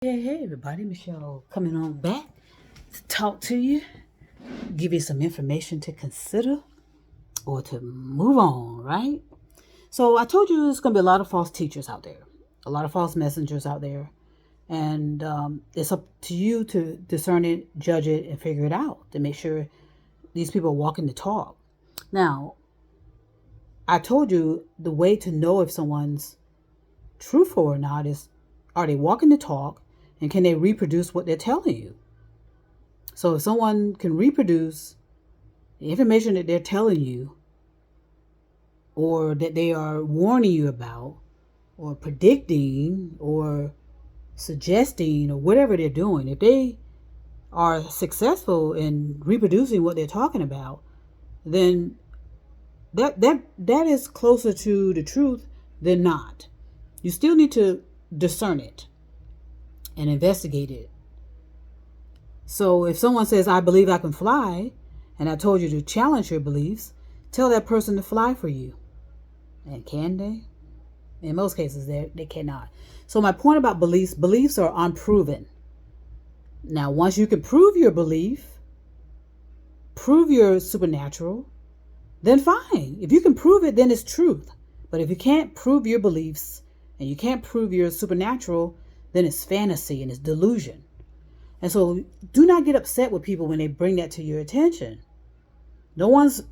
Hey, everybody, Michelle coming on back to talk to you, give you some information to consider or to move on, right? So, I told you there's going to be a lot of false teachers out there, a lot of false messengers out there, and it's up to you to discern it, judge it, and figure it out to make sure these people are walking the talk. Now, I told you the way to know if someone's truthful or not is, are they walking the talk and can they reproduce what they're telling you? So if someone can reproduce the information that they're telling you or that they are warning you about or predicting or suggesting or whatever they're doing, if they are successful in reproducing what they're talking about, then that is closer to the truth than not. You still need to discern it and investigate it. So if someone says, I believe I can fly, and I told you to challenge your beliefs, tell that person to fly for you. And can they? In most cases, they cannot. So my point about beliefs are unproven. Now, once you can prove your belief, prove your supernatural, then fine. If you can prove it, then it's truth. But if you can't prove your beliefs and you can't prove your supernatural, then it's fantasy and it's delusion. And so do not get upset with people when they bring that to your attention. No one's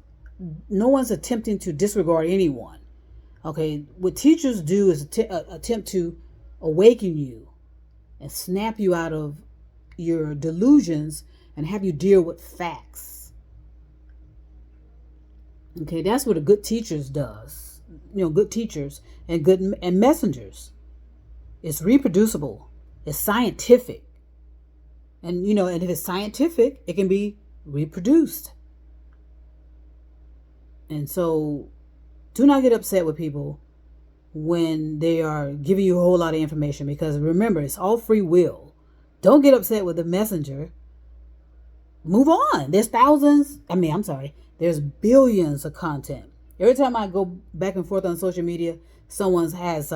attempting to disregard anyone. Okay, what teachers do is attempt to awaken you and snap you out of your delusions and have you deal with facts. Okay, that's what a good teacher does. Good teachers and messengers. It's reproducible. It's scientific. And if it's scientific, it can be reproduced. And so do not get upset with people when they are giving you a whole lot of information, because remember, it's all free will. Don't get upset with the messenger. Move on. There's there's billions of content. Every time I go back and forth on social media, someone has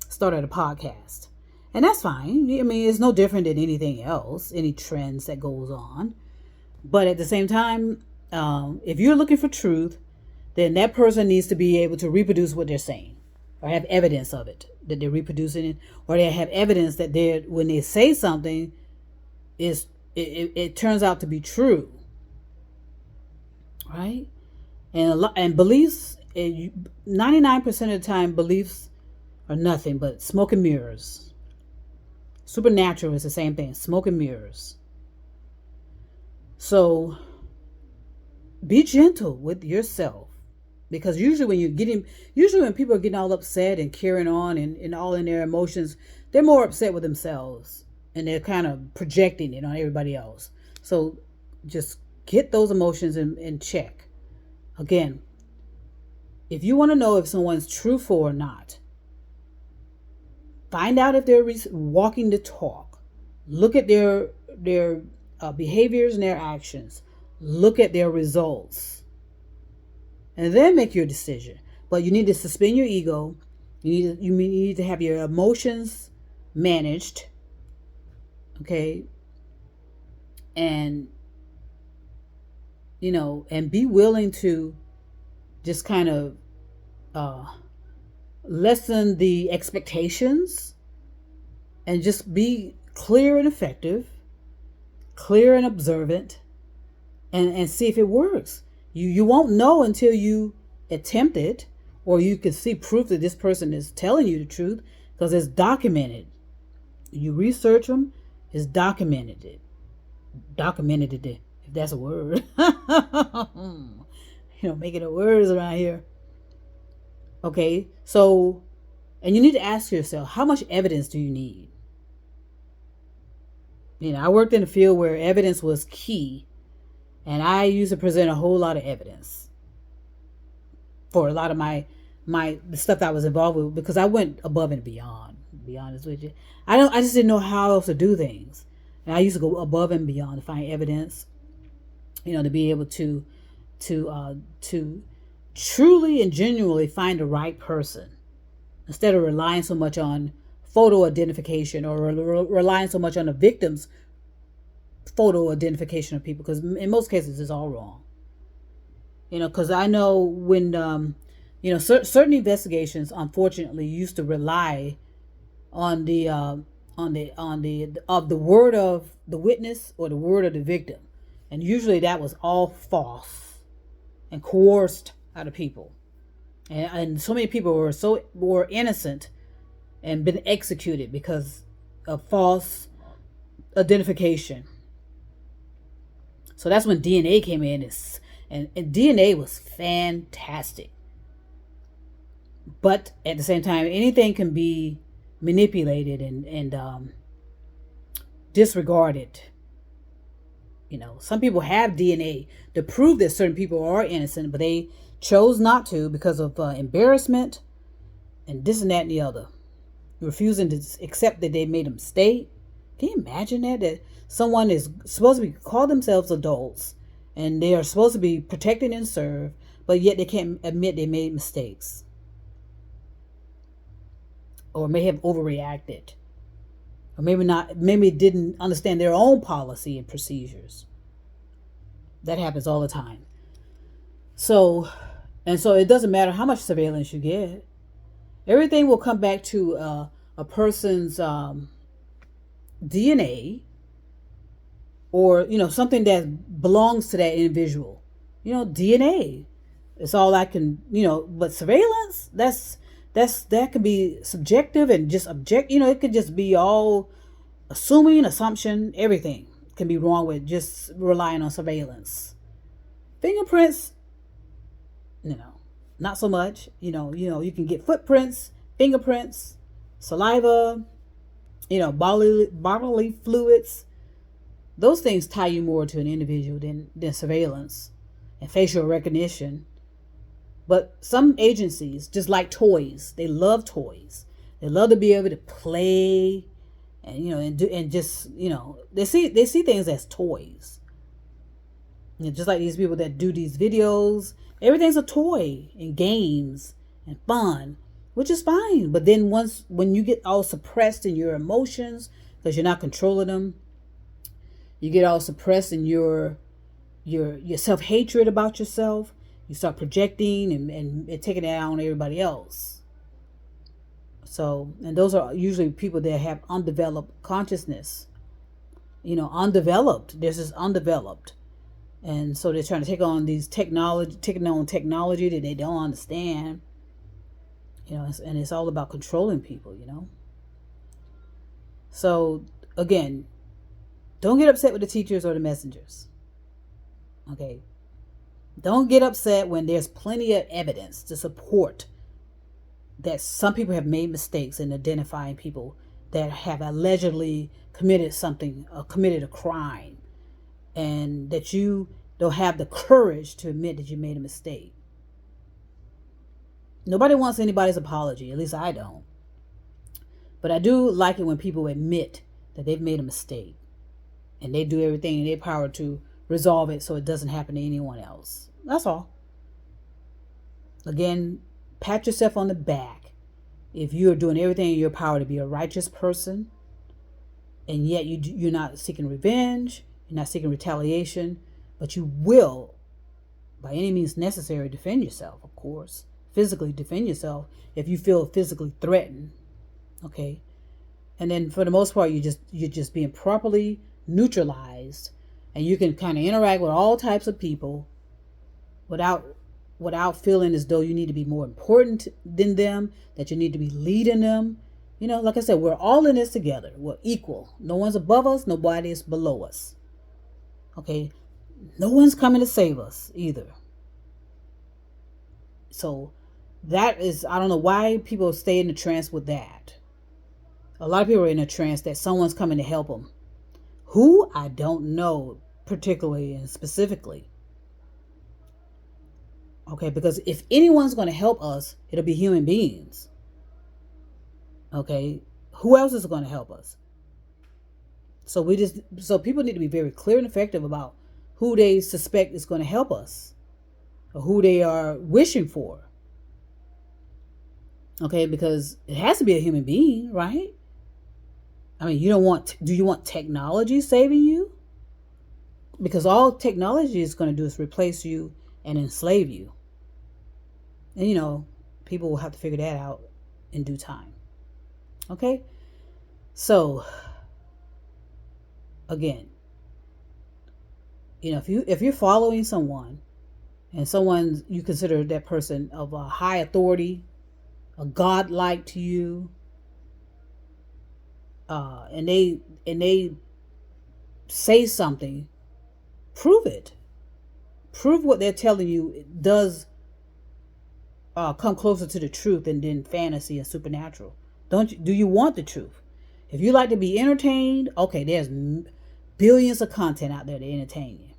started a podcast. And that's fine. It's no different than anything else, any trends that goes on. But at the same time, if you're looking for truth, then that person needs to be able to reproduce what they're saying or have evidence of it, that they're reproducing it, or they have evidence that when they say something, it turns out to be true. Right? And beliefs, 99% of the time, beliefs are nothing but smoke and mirrors. Supernatural is the same thing, smoke and mirrors. So be gentle with yourself, because usually when people are getting all upset and carrying on and all in their emotions, they're more upset with themselves and they're kind of projecting it on everybody else. So just get those emotions in check. Again, if you want to know if someone's truthful or not, find out if they're walking the talk. Look at their behaviors and their actions. Look at their results. And then make your decision. But you need to suspend your ego. You need to have your emotions managed. Okay? And and be willing to just kind of lessen the expectations and just be clear and effective, clear and observant, and see if it works. You won't know until you attempt it, or you can see proof that this person is telling you the truth, because it's documented. You research them, it's documented it, if that's a word. Making the words around here. Okay, so, and you need to ask yourself, how much evidence do you need? I worked in a field where evidence was key, and I used to present a whole lot of evidence for a lot of the stuff that I was involved with, because I went above and beyond, to be honest with you. I just didn't know how else to do things. And I used to go above and beyond to find evidence, to be able to truly and genuinely find the right person, instead of relying so much on photo identification, or relying so much on the victim's photo identification of people, because in most cases it's all wrong. Because I know when certain investigations unfortunately used to rely on the word of the witness or the word of the victim, and usually that was all false and coerced out of people, and so many people were innocent and been executed because of false identification. So that's when DNA came in, and DNA was fantastic. But at the same time, anything can be manipulated and disregarded. Some people have DNA to prove that certain people are innocent, but they chose not to because of embarrassment and this and that and the other. Refusing to accept that they made a mistake. Can you imagine that someone is supposed to call themselves adults and they are supposed to be protected and served, but yet they can't admit they made mistakes or may have overreacted, or maybe didn't understand their own policy and procedures. That happens all the time. So it doesn't matter how much surveillance you get. Everything will come back to a person's DNA, or something that belongs to that individual. DNA. It's all I can. But surveillance, that can be subjective and just object. It could just be all assuming, assumption. Everything can be wrong with just relying on surveillance. Fingerprints, not so much. You can get footprints, fingerprints, saliva, bodily fluids. Those things tie you more to an individual than surveillance and facial recognition. But some agencies just like toys. They love toys. They love to be able to play and they see things as toys. Just like these people that do these videos, everything's a toy and games and fun, which is fine. But then when you get all suppressed in your emotions because you're not controlling them, you get all suppressed in your self-hatred about yourself, you start projecting and taking it out on everybody else. So, and those are usually people that have undeveloped consciousness. Undeveloped. This is undeveloped. And so they're trying to take on technology that they don't understand. And it's all about controlling people, So, again, don't get upset with the teachers or the messengers. Okay? Don't get upset when there's plenty of evidence to support that some people have made mistakes in identifying people that have allegedly committed a crime, and that you don't have the courage to admit that you made a mistake. Nobody wants anybody's apology, at least I don't. But I do like it when people admit that they've made a mistake and they do everything in their power to resolve it so it doesn't happen to anyone else. That's all. Again, pat yourself on the back if you're doing everything in your power to be a righteous person, and yet you're not seeking revenge, you're not seeking retaliation, but you will, by any means necessary, defend yourself, of course. Physically defend yourself if you feel physically threatened. Okay? And then for the most part, you're just being properly neutralized, and you can kind of interact with all types of people without feeling as though you need to be more important than them, that you need to be leading them. Like I said, we're all in this together. We're equal. No one's above us. Nobody is below us. Okay? No one's coming to save us either. So that is, I don't know why people stay in a trance with that. A lot of people are in a trance that someone's coming to help them. Who? I don't know particularly and specifically. Okay, because if anyone's going to help us, it'll be human beings. Okay, who else is going to help us? So people need to be very clear and effective about who they suspect is going to help us, or who they are wishing for. Okay, because it has to be a human being, right? I mean, do you want technology saving you? Because all technology is going to do is replace you and enslave you. And, people will have to figure that out in due time. Okay? So, again, if you're following someone and someone you consider that person of a high authority, a godlike to you, and they say something, prove it. Prove what they're telling you does come closer to the truth than fantasy and supernatural. Do you want the truth? If you like to be entertained, okay, there's billions of content out there to entertain you.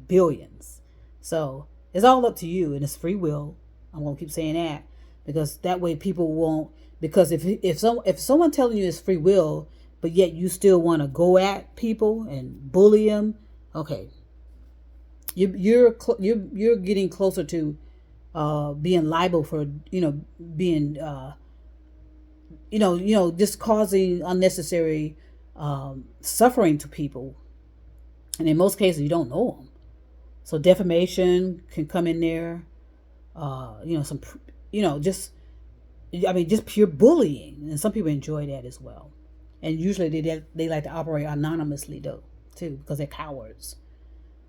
Billions. So it's all up to you, and it's free will. I'm gonna keep saying that because that way people won't. Because if someone telling you it's free will, but yet you still want to go at people and bully them, okay, you're getting closer to being liable for being just causing unnecessary suffering to people, and in most cases you don't know them. So defamation can come in there. Just pure bullying, and some people enjoy that as well. And usually they like to operate anonymously though too, because they're cowards.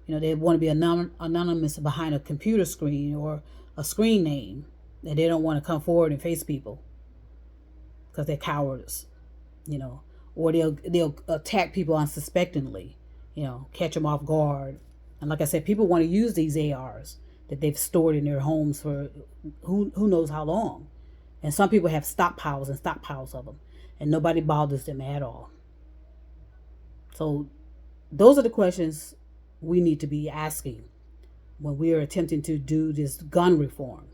They want to be anonymous behind a computer screen or a screen name, and they don't want to come forward and face people because they're cowards. Or they'll attack people unsuspectingly. Catch them off guard. And like I said, people want to use these ARs that they've stored in their homes for who knows how long. And some people have stockpiles and stockpiles of them, and nobody bothers them at all. So those are the questions we need to be asking when we are attempting to do this gun reform.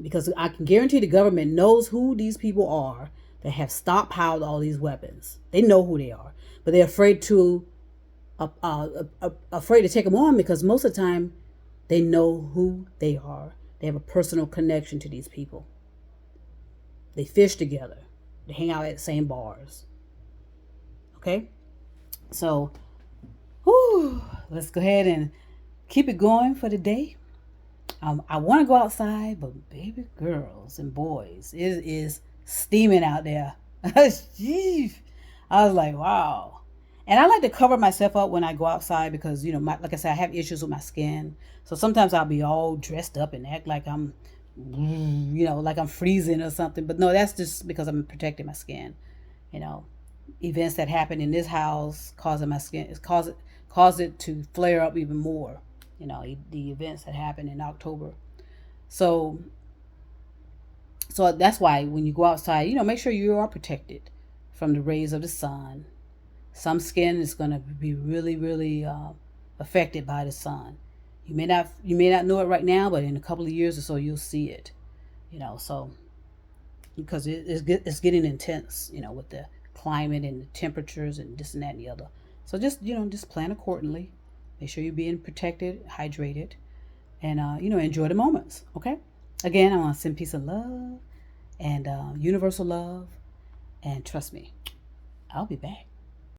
Because I can guarantee the government knows who these people are that have stockpiled all these weapons. They know who they are, but they're afraid to take them on because most of the time they know who they are. They have a personal connection to these people. They fish together. They hang out at the same bars. Okay? So, let's go ahead and keep it going for the day. I want to go outside, but baby girls and boys, it is steaming out there. Jeez. I was like, wow. And I like to cover myself up when I go outside because, like I said, I have issues with my skin. So sometimes I'll be all dressed up and act like I'm, like I'm freezing or something. But no, that's just because I'm protecting my skin. Events that happen in this house causing my skin, cause it to flare up even more. The events that happened in October. So that's why when you go outside, make sure you are protected from the rays of the sun. Some skin is going to be really, really affected by the sun. You may not know it right now, but in a couple of years or so, you'll see it. So because it's getting intense, with the climate and the temperatures and this and that and the other. So just plan accordingly. Make sure you're being protected, hydrated, and enjoy the moments. Okay. Again, I want to send peace and love and universal love, and trust me, I'll be back.